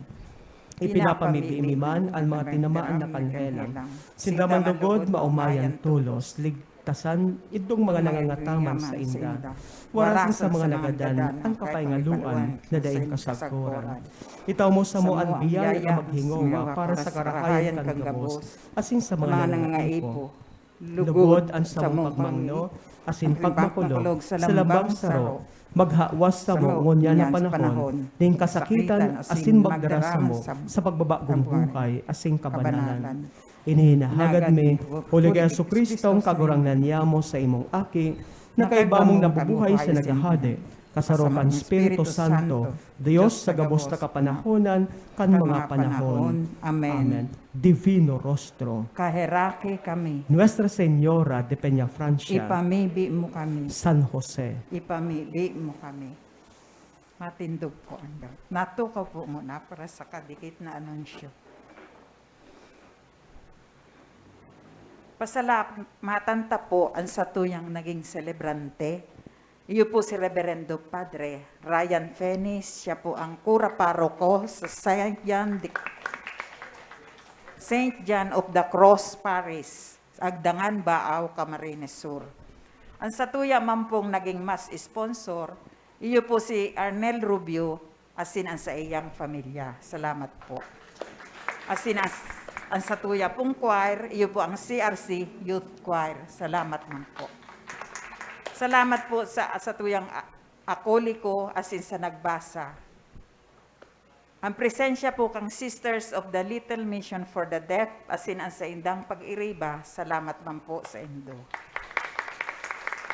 Ipinapamibi man ang mga tinamaan na kanhelang, sindaman dugod maumayan tulos, ligtasan idong mga nangangataman sa inda. Warasan sa mga nagadan ang kapayngaluan na daing kasagkuran. Itaw mo sa mo ang biyaya nga maghingowa para sa karahayan kan gabos, asin sa mga nangangaipo. Lugod ang samong pagmangno, asin pagmakulog sa lambang saro, maghawas sa mo ngunya na panahon, ning kasakitan asin magdara sa mo sa pagbabagong buhay asin kabanalan. Inihinahagad mi, Hulig Jesucristo ang kagurangnan niya mo sa imong aki, na kaiba mong nabubuhay sa nagahade, kasarokan Espiritu Santo, Diyos sa gabos na kapanahonan, kan mga panahon. Amen. Divino Rostro, Kaheraki kami. Nuestra Señora de Peñafrancia, Ipamibi mo kami. San Jose. Ipamibi mo kami. Matindog po ang gabos. Natukaw po muna para sa kadikit na anunsyo. Pasalamatan ta po ang satuyang naging celebrante. Iyo po si Reverendo Padre Ryan Fenis. Siya po ang kura paroko sa St. John of the Cross Parish, Agdangan, Baaw, Camarines Sur. Ang satuya man pong naging mas sponsor, iyo po si Arnel Rubio, asin ang sa iyang pamilya. Salamat po. Asin ang satuya pong choir, iyo po ang CRC Youth Choir. Salamat man po. Salamat po sa satuyang akoliko asin sa nagbasa. Ang presensya po kang Sisters of the Little Mission for the Deaf asin ang sa indang pag-iriba. Salamat man po sa indo.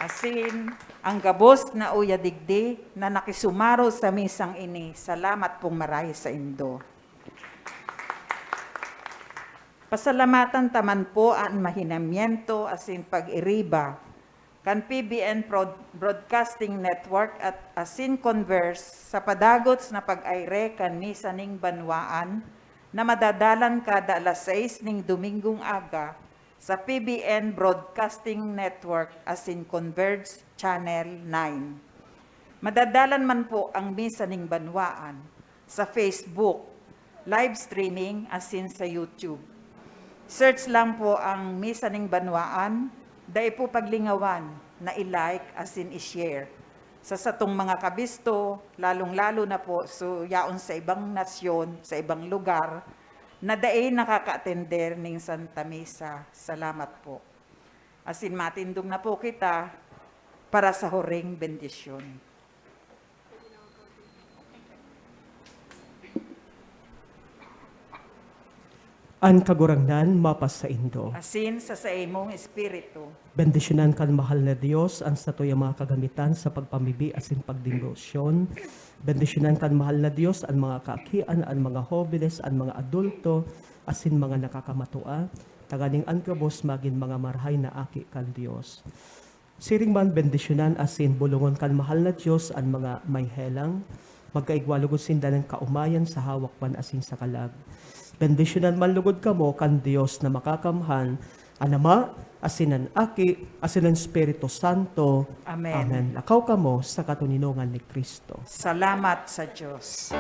Asin ang gabos na uya digdi na nakisumaro sa misang ini. Salamat pong marahi sa indo. Pasalamatan taman po ang mahinamiento asin pag-iriba kan PBN Broadcasting Network at asin Converse sa padagots na pag-aire kan misa ning banwaan na madadalan kada alas 6 ning Domingong aga sa PBN Broadcasting Network asin Converge Channel 9. Madadalan man po ang misa ning banwaan sa Facebook, live streaming asin sa YouTube. Search lang po ang misa ning banwaan, dai po paglingawan na i-like asin i-share. Sa satong mga kabisto, lalong-lalo na po so yaon sa ibang nasyon, sa ibang lugar, na dai nakaka-attender ning Santa Misa. Salamat po. Asin matindog na po kita para sa huring bendisyon. An kagurangnan mapas sa indo. asin sa imong espiritu. Bendisyonan kan mahal na Diyos ang sa tuya mga kagamitan sa pagpamibi asin pagdimosyon. Bendisyonan kan mahal na Diyos ang mga kaakian, ang mga hobiles, ang mga adulto, asin mga nakakamatua. Taganing ang kabos magin mga marhay na aki kan Diyos. Siring man bendisyonan asin bulungon kan mahal na Diyos ang mga may helang. Magkaigwalugod sinda ng kaumayan sa hawak man asin sa kalag. Bendisyonan man lugod kamo kan Diyos na makakamhan, ang Ama, asin ang Aki, asin ang Espiritu Santo. Amen. Amen. Lakaw kamo sa katuninongan ni Kristo. Salamat sa Diyos.